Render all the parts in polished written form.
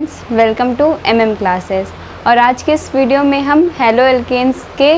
Welcome two classes. और आज के इस वीडियो में हम हेलो एल्केन्स के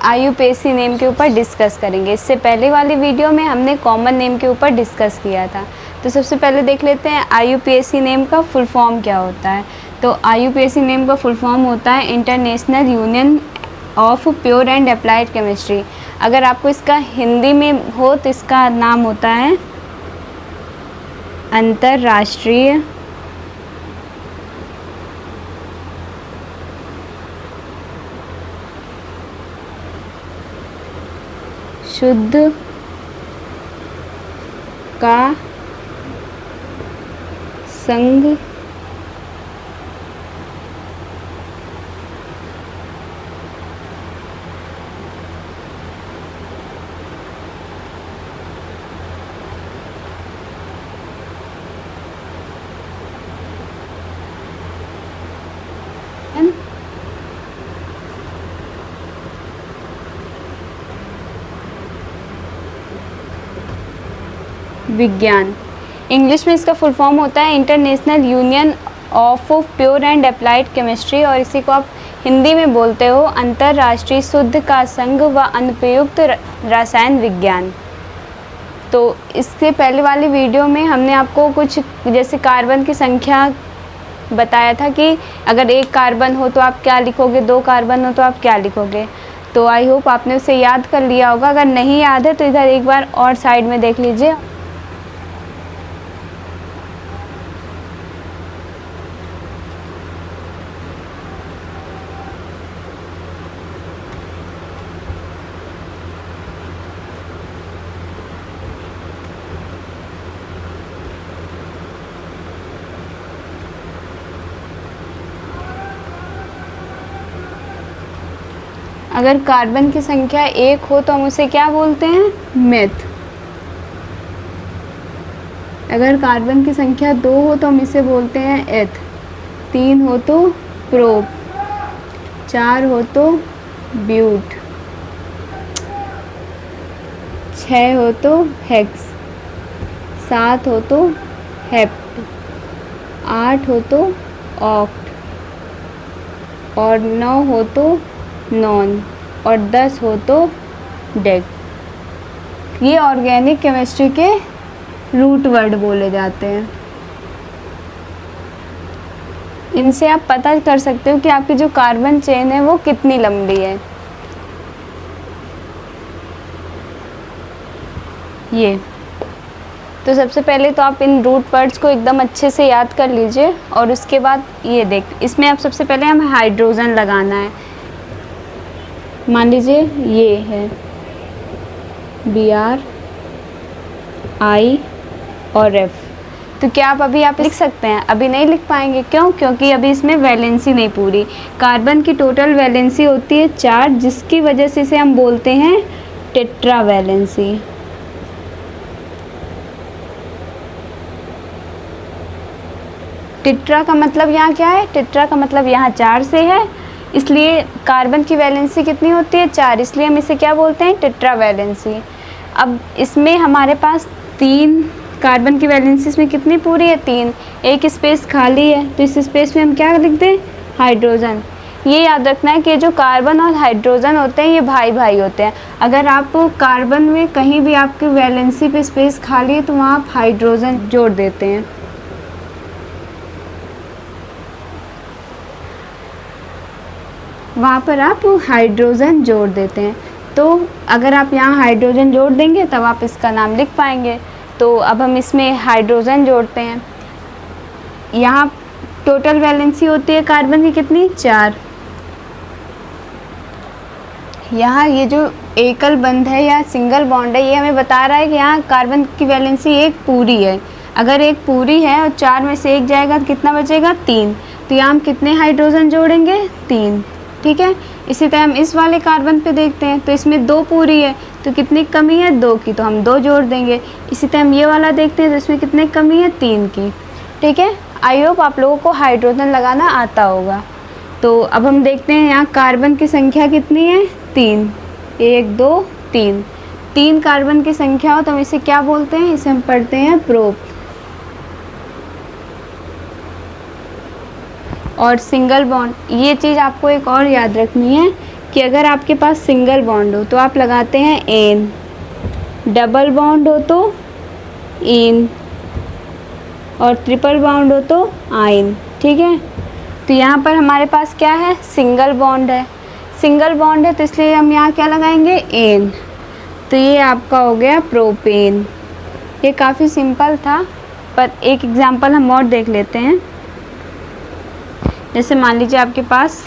IUPAC नेम के ऊपर डिस्कस करेंगे। इससे पहले वाली वीडियो में हमने कॉमन नेम के ऊपर डिस्कस किया था। तो सबसे पहले देख लेते हैं IUPAC नेम का फुल फॉर्म क्या होता है। तो IUPAC नेम का फुल फॉर्म होता है international union of pure and applied chemistry. अगर आपको इसका हिंदी में हो तो इसका नाम होता है अंतर्राष्ट्रीय शुद्ध का संघ विज्ञान। इंग्लिश में इसका फुल फॉर्म होता है international union of pure and applied chemistry, और इसी को आप हिंदी में बोलते हो अंतर्राष्ट्रीय शुद्ध का संघ व अनुपयुक्त रसायन विज्ञान। तो इससे पहले वाली वीडियो में हमने आपको कुछ जैसे कार्बन की संख्या बताया था कि अगर एक कार्बन हो तो आप क्या लिखोगे, दो कार्बन हो तो आप क्या लिखोगे। तो आई होप आपने उसे याद कर लिया होगा। अगर नहीं याद है तो इधर एक बार और साइड में देख लीजिए। अगर कार्बन की संख्या एक हो तो हम उसे क्या बोलते हैं, मेथ। अगर कार्बन की संख्या दो हो तो हम इसे बोलते हैं एथ। तीन हो तो प्रोप, चार हो तो ब्यूट, छः हो तो हेक्स, सात हो तो हेप्ट, आठ हो तो ऑक्ट, और 9 हो तो नॉन, और 10 हो तो डेक। ये ऑर्गेनिक केमिस्ट्री के रूट वर्ड बोले जाते हैं। इनसे आप पता कर सकते हो कि आपकी जो कार्बन चेन है वो कितनी लंबी है। ये तो सबसे पहले तो आप इन रूट वर्ड्स को एकदम अच्छे से याद कर लीजिए। और उसके बाद ये देख, इसमें आप सबसे पहले हमें हाइड्रोजन लगाना है। मान लीजिए ये है Br, I और F। तो क्या आप लिख सकते हैं? अभी नहीं लिख पाएंगे। क्यों? क्योंकि अभी इसमें वैलेंसी नहीं पूरी। कार्बन की टोटल वैलेंसी होती है 4, जिसकी वजह से इसे हम बोलते हैं टेट्रा वैलेंसी। टेट्रा का मतलब यहाँ क्या है? टेट्रा का मतलब यहाँ 4 से है, इसलिए कार्बन की वैलेंसी कितनी होती है? 4, इसलिए हम इसे क्या बोलते हैं? Tetra valency. अब इसमें हमारे पास 3 कार्बन की वैलेंसी इसमें कितनी पूरी है? 3। एक स्पेस खाली है, तो इस स्पेस में हम क्या लिख दें? हाइड्रोजन। ये याद रखना है कि जो कार्बन और हाइड्रोजन होते हैं ये भाई भाई होते हैं। अगर आप कार्बन में कहीं भी आपकी वैलेंसी पे स्पेस खाली है तो वहाँ आप हाइड्रोजन जोड़ देते हैं। वहाँ पर आप हाइड्रोजन जोड़ देते हैं। तो अगर आप यहाँ हाइड्रोजन जोड़ देंगे तब आप इसका नाम लिख पाएंगे। तो अब हम इसमें हाइड्रोजन जोड़ते हैं। यहाँ टोटल वैलेंसी होती है कार्बन की कितनी? 4। यहाँ ये जो एकल बंध है या सिंगल बॉन्ड है, ये हमें बता रहा है कि यहाँ कार्बन की वैलेंसी एक पूरी है। अगर एक पूरी है और 4 में से एक जाएगा तो कितना बचेगा? 3। तो यहाँ हम कितने हाइड्रोजन जोड़ेंगे? 3। ठीक है। इसी तरह हम इस वाले कार्बन पे देखते हैं तो इसमें 2 पूरी है, तो कितनी कमी है? 2 की, तो हम 2 जोड़ देंगे। इसी तरह हम ये वाला देखते हैं तो इसमें कितनी कमी है? 3 की। ठीक है। आई होप आप लोगों को हाइड्रोजन लगाना आता होगा। तो अब हम देखते हैं यहाँ कार्बन की संख्या कितनी है? 3। 1 2 3। 3 कार्बन की संख्या हो तो हम इसे क्या बोलते हैं? इसे हम पढ़ते हैं प्रोप। और सिंगल बॉन्ड, ये चीज़ आपको एक और याद रखनी है कि अगर आपके पास सिंगल बॉन्ड हो तो आप लगाते हैं एन, डबल बॉन्ड हो तो इन, और ट्रिपल बॉन्ड हो तो आइन। ठीक है, तो यहाँ पर हमारे पास क्या है, सिंगल बॉन्ड है। सिंगल बॉन्ड है तो इसलिए हम यहाँ क्या लगाएंगे, एन। तो ये आपका हो गया प्रोपेन। ये काफ़ी सिंपल था, पर एक एग्जांपल हम और देख लेते हैं। जैसे मान लीजिए आपके पास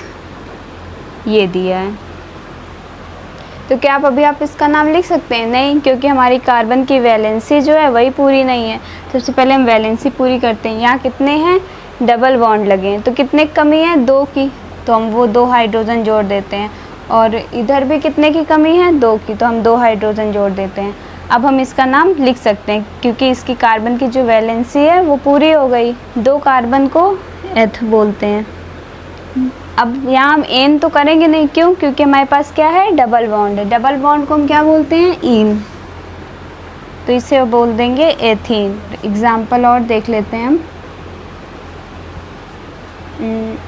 ये दिया है, तो क्या आप इसका नाम लिख सकते हैं? नहीं, क्योंकि हमारी कार्बन की वैलेंसी जो है वही पूरी नहीं है। सबसे पहले हम वैलेंसी पूरी करते हैं। यहाँ कितने हैं, डबल बॉन्ड लगे हैं, तो कितने कमी है, 2 की, तो हम वो 2 हाइड्रोजन जोड़ देते हैं। और इधर भी कितने की कमी है, 2 की, तो हम 2 हाइड्रोजन जोड़ देते हैं। अब हम इसका नाम लिख सकते हैं क्योंकि इसकी कार्बन की जो वैलेंसी है वो पूरी हो गई। 2 कार्बन को एथ बोलते हैं। अब यहाँ हम एन तो करेंगे नहीं, क्यों, क्योंकि हमारे पास क्या है, डबल बॉन्ड है। डबल बॉन्ड को हम क्या बोलते हैं, इन, तो इसे बोल देंगे एथीन। एग्जाम्पल और देख लेते हैं हम।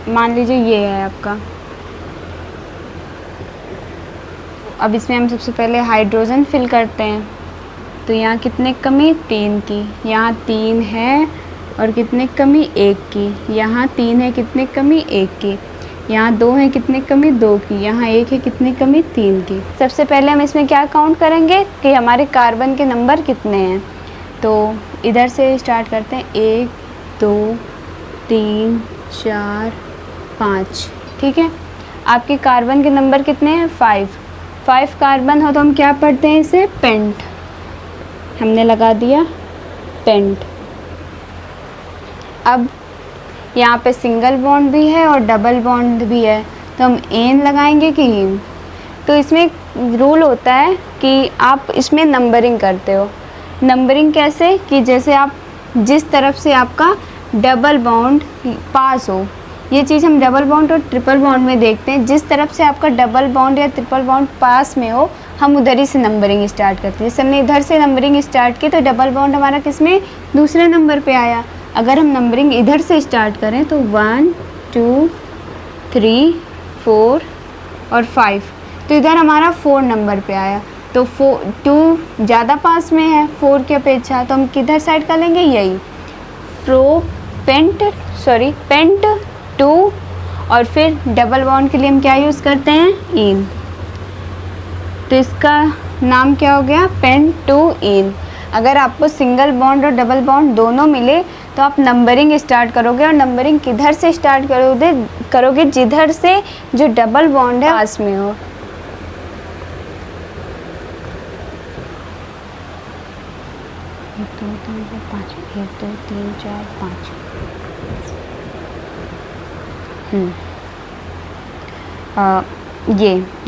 मान लीजिए ये है आपका, अब इसमें हम सबसे पहले हाइड्रोजन फिल करते हैं। तो यहाँ कितने कमी, 3 की, यहाँ 3 है, और कितने कमी, 1 की, यहाँ 3 है, कितने कमी, 1 की, यहाँ 2 है, कितने कमी, 2 की, यहाँ 1 है, कितने कमी, 3 की। सबसे पहले हम इसमें क्या काउंट करेंगे कि हमारे कार्बन के नंबर कितने हैं। तो इधर से स्टार्ट करते हैं, 1 2 3 4 5। ठीक है, आपके कार्बन के नंबर कितने हैं, 5 कार्बन हो तो हम क्या पढ़ते हैं इसे, पेंट, हमने लगा दिया पेंट। अब यहाँ पे सिंगल बॉन्ड भी है और डबल बॉन्ड भी है, तो हम एन लगाएंगे कि इन। तो इसमें एक रूल होता है कि आप इसमें नंबरिंग करते हो। नंबरिंग कैसे, कि जैसे आप जिस तरफ से आपका डबल बॉन्ड पास हो, ये चीज़ हम डबल बॉन्ड और ट्रिपल बॉन्ड में देखते हैं। जिस तरफ से आपका डबल बॉन्ड या ट्रिपल बॉन्ड पास में हो, हम उधर ही से नंबरिंग स्टार्ट करते हैं। जैसे हमने इधर से नंबरिंग स्टार्ट की तो डबल बॉन्ड हमारा किस में, दूसरे नंबर पे आया। अगर हम नंबरिंग इधर से स्टार्ट करें तो 1 2 3 4 और 5, तो इधर हमारा 4 नंबर पे आया। तो 2 ज़्यादा पास में है 4 की अपेक्षा, तो हम किधर साइड कर लेंगे, यही पेंट 2, और फिर डबल बॉन्ड के लिए हम क्या यूज़ करते हैं, इन। तो इसका नाम क्या हो गया, पेंट 2 इन। अगर आपको सिंगल बॉन्ड और डबल बॉन्ड दोनों मिले तो आप नंबरिंग स्टार्ट करोगे, और नंबरिंग किधर से स्टार्ट करोगे, जिधर से जो डबल बॉन्ड है पास में हो। एक दो तीन चार पाँच।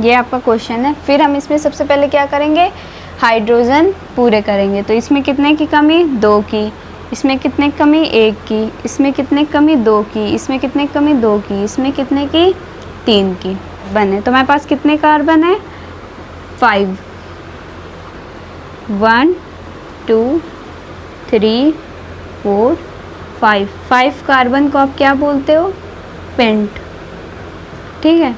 ये आपका क्वेश्चन है। फिर हम इसमें सबसे पहले क्या करेंगे, हाइड्रोजन पूरे करेंगे। तो इसमें कितने की कमी, 2 की, इसमें कितने कमी, 1 की, इसमें कितने कमी, 2 की, इसमें कितने कमी, 2 की, इसमें कितने की, 3 की बने। तो हमारे पास कितने कार्बन है, 5, 1 2 3 4 5 कार्बन को आप क्या बोलते हो, पेंट। ठीक है,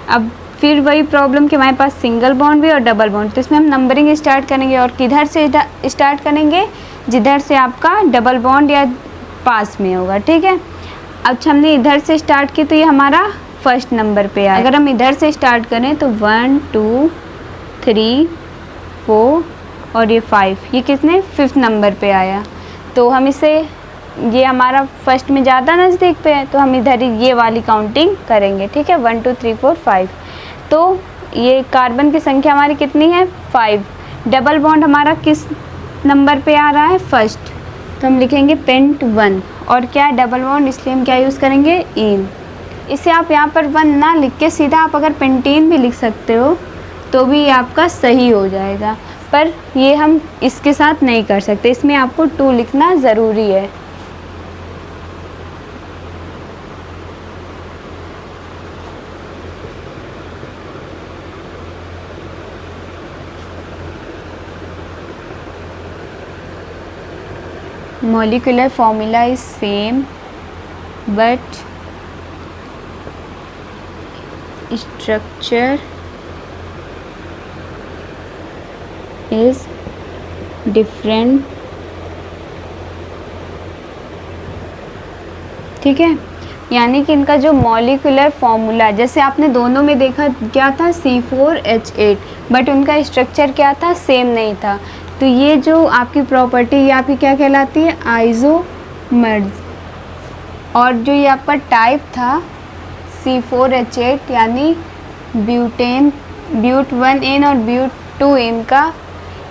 अब फिर वही प्रॉब्लम कि हमारे पास सिंगल बॉन्ड भी और डबल बॉन्ड, तो इसमें हम नंबरिंग स्टार्ट करेंगे, और किधर से स्टार्ट करेंगे, जिधर से आपका डबल बॉन्ड या पास में होगा। ठीक है, अब हमने इधर से स्टार्ट की तो ये हमारा फर्स्ट नंबर पे आया। अगर हम इधर से स्टार्ट करें तो 1 2 3 4 और ये 5, ये कितने, 5th नंबर पे आया। तो हम इसे, ये हमारा फर्स्ट में ज़्यादा नज़दीक पे है, तो हम इधर ये वाली काउंटिंग करेंगे। ठीक है, 1 2 3 4 5। तो ये कार्बन की संख्या हमारी कितनी है, 5। डबल बॉन्ड हमारा किस नंबर पे आ रहा है, फर्स्ट, तो हम लिखेंगे पेंट 1। और क्या है, डबल बॉन्ड, इसलिए हम क्या यूज़ करेंगे, इन। इसे आप यहाँ पर 1 ना लिख के सीधा आप अगर पेंटीन भी लिख सकते हो तो भी ये आपका सही हो जाएगा, पर ये हम इसके साथ नहीं कर सकते, इसमें आपको 2 लिखना ज़रूरी है। molecular formula is same but structure is different, ठीक है। यानी कि इनका जो मॉलिक्यूलर फॉर्मूला, जैसे आपने दोनों में देखा क्या था, C4H8, बट उनका स्ट्रक्चर क्या था, सेम नहीं था। तो ये जो आपकी प्रॉपर्टी, ये आपकी क्या कहलाती है, आइसोमर्स। और जो ये आपका टाइप था C4H8 यानी ब्यूटेन, ब्यूट 1N और ब्यूट 2N का,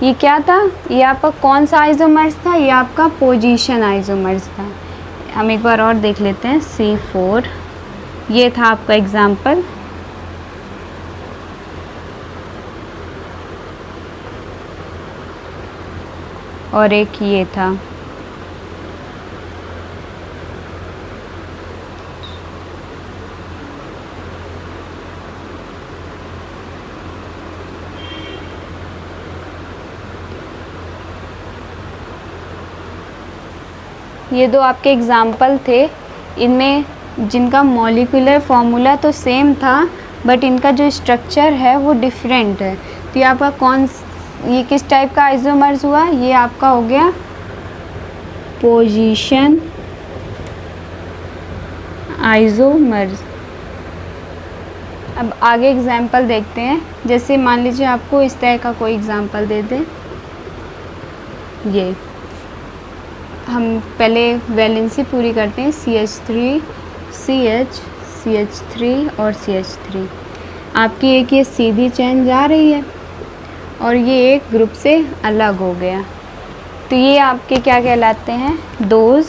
ये क्या था, ये आपका कौन सा आइसोमर्स था, ये आपका पोजीशन आइसोमर्स था। हम एक बार और देख लेते हैं। C4, ये था आपका एग्जाम्पल, और एक ये था। ये दो आपके एग्जाम्पल थे, इनमें जिनका मॉलिक्यूलर फॉर्मूला तो सेम था बट इनका जो स्ट्रक्चर है वो डिफरेंट है। तो ये आपका ये किस टाइप का आइसोमर्स हुआ, ये आपका हो गया पोजीशन आइसोमर्स। अब आगे एग्जाम्पल देखते हैं। जैसे मान लीजिए आपको इस तरह का कोई एग्जाम्पल दे दें, ये हम पहले वैलेंसी पूरी करते हैं। CH3 CH CH3 और CH3, आपकी एक ये सीधी चेन जा रही है और ये एक ग्रुप से अलग हो गया। तो ये आपके क्या कहलाते हैं, those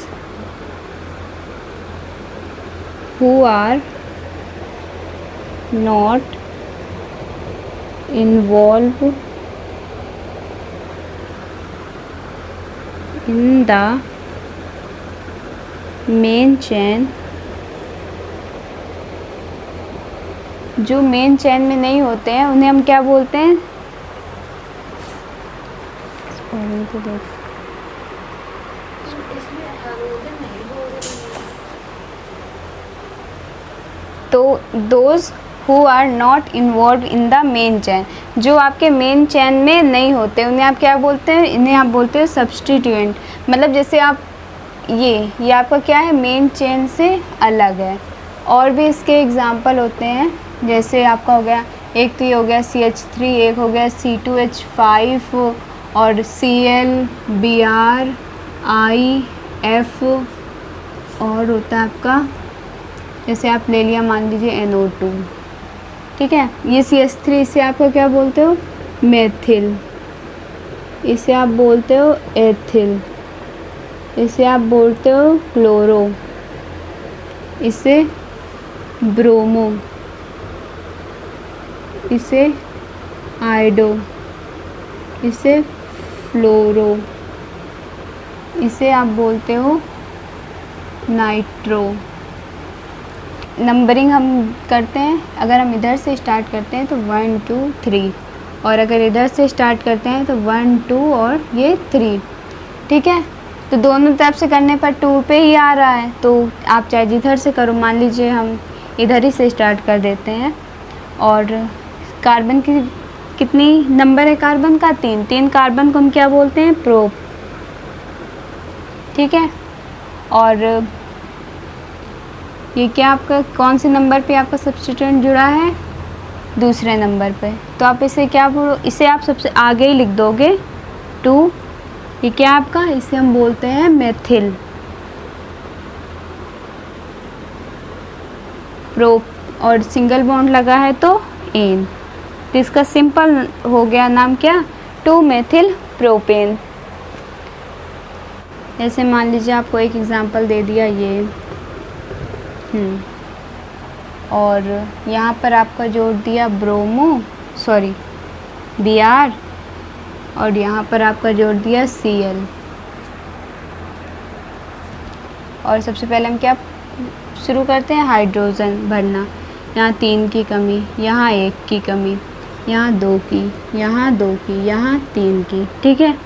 who are not involve in the main chain. जो मेन चैन में नहीं होते हैं उन्हें हम क्या बोलते हैं, तो those who are not involve in the main chain, जो आपके मेन चैन में नहीं होते उन्हें आप क्या बोलते हैं, इन्हें आप बोलते हैं सब्स्टिट्यूएंट। मतलब जैसे आप ये आपका क्या है, मेन चेन से अलग है। और भी इसके एग्जांपल होते हैं, जैसे आपका हो गया, एक तो ये हो गया CH3, एक हो गया C2H5 और Cl Br I F, और होता है आपका, जैसे आप ले लिया मान लीजिए NO2, ठीक है। ये CH3, इसे आपको क्या बोलते हो, मेथिल, इसे आप बोलते हो एथिल, इसे आप बोलते हो क्लोरो, इसे ब्रोमो, इसे आइडो, इसे फ्लोरो, इसे आप बोलते हो नाइट्रो। नंबरिंग हम करते हैं, अगर हम इधर से स्टार्ट करते हैं तो 1 2 3, और अगर इधर से स्टार्ट करते हैं तो 1 2 और ये 3, ठीक है। तो दोनों तरफ से करने पर 2 पे ही आ रहा है, तो आप चाहे जिधर से करो। मान लीजिए हम इधर ही से स्टार्ट कर देते हैं। और कार्बन की कितनी नंबर है, कार्बन का 3 कार्बन को हम क्या बोलते हैं, प्रोप, ठीक है। और ये क्या आपका कौन से नंबर पे आपका सब्स्टिट्यूएंट जुड़ा है, दूसरे नंबर पे, तो आप इसे क्या बोलो, इसे आप सबसे आगे ही लिख दोगे 2। ये क्या आपका, इसे हम बोलते हैं मेथिल प्रोप, और सिंगल बॉन्ड लगा है तो एन, तो इसका सिंपल हो गया नाम क्या, 2 मेथिल प्रोपेन। जैसे मान लीजिए आपको एक एग्जांपल दे दिया ये, और यहाँ पर आपका जोड़ दिया Br, और यहाँ पर आपका जोड़ दिया Cl। और सबसे पहले हम क्या शुरू करते हैं, हाइड्रोजन भरना। यहाँ 3 की कमी, यहाँ 1 की कमी, यहाँ 2 की, यहाँ 2 की, यहाँ 3 की, ठीक है।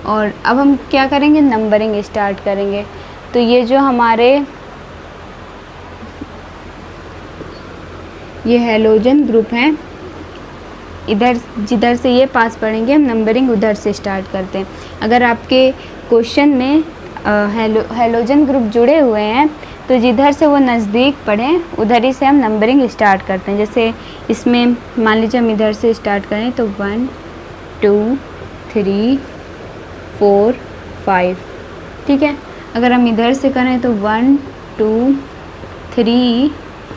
और अब हम क्या करेंगे, नंबरिंग स्टार्ट करेंगे। तो ये जो हमारे ये हैलोजन ग्रुप हैं। इधर जिधर से ये पास पढ़ेंगे हम नंबरिंग उधर से स्टार्ट करते हैं। अगर आपके क्वेश्चन में हैलोजन ग्रुप जुड़े हुए हैं तो जिधर से वो नज़दीक पढ़ें उधर ही से हम नंबरिंग स्टार्ट करते हैं। जैसे इसमें मान लीजिए हम इधर से स्टार्ट करें तो 1 2 3 4 5, ठीक है। अगर हम इधर से करें तो 1 2 3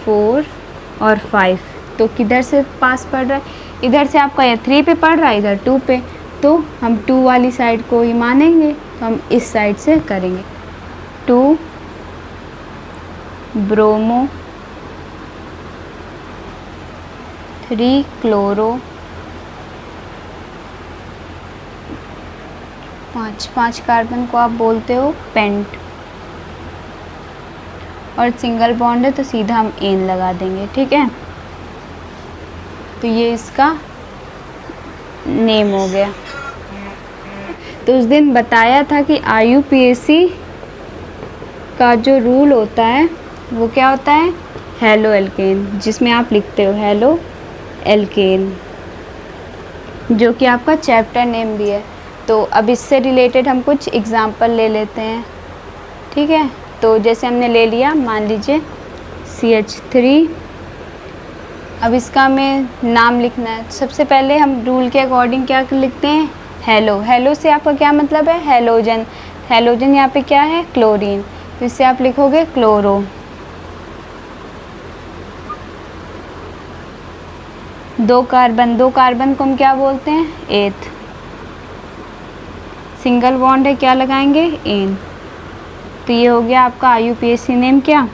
4 और 5, तो किधर से पास पढ़ रहा है? इधर से आपका या 3 पे पढ़ रहा है, इधर 2 पे, तो हम 2 वाली साइड को ही मानेंगे, तो हम इस साइड से करेंगे। 2 ब्रोमो, 3 क्लोरो, 5 कार्बन को आप बोलते हो पेंट, और सिंगल बॉन्ड है तो सीधा हम एन लगा देंगे, ठीक है। तो ये इसका नेम हो गया। तो उस दिन बताया था कि IUPAC का जो रूल होता है वो क्या होता है, हेलो एल्केन, जिसमें आप लिखते हो हेलो एल्केन, जो कि आपका चैप्टर नेम भी है। तो अब इससे रिलेटेड हम कुछ एग्जाम्पल ले लेते हैं, ठीक है। तो जैसे हमने ले लिया, मान लीजिए CH3, अब इसका हमें नाम लिखना है। सबसे पहले हम रूल के अकॉर्डिंग क्या लिखते हैं, हेलो। हेलो से आपका क्या मतलब है, हैलोजन। हैलोजन यहाँ पे क्या है, क्लोरीन, तो इससे आप लिखोगे क्लोरो। दो कार्बन को हम क्या बोलते हैं, एथ। सिंगल बॉन्ड है, क्या लगाएंगे, एन। तो ये हो गया आपका IUPAC नेम क्या,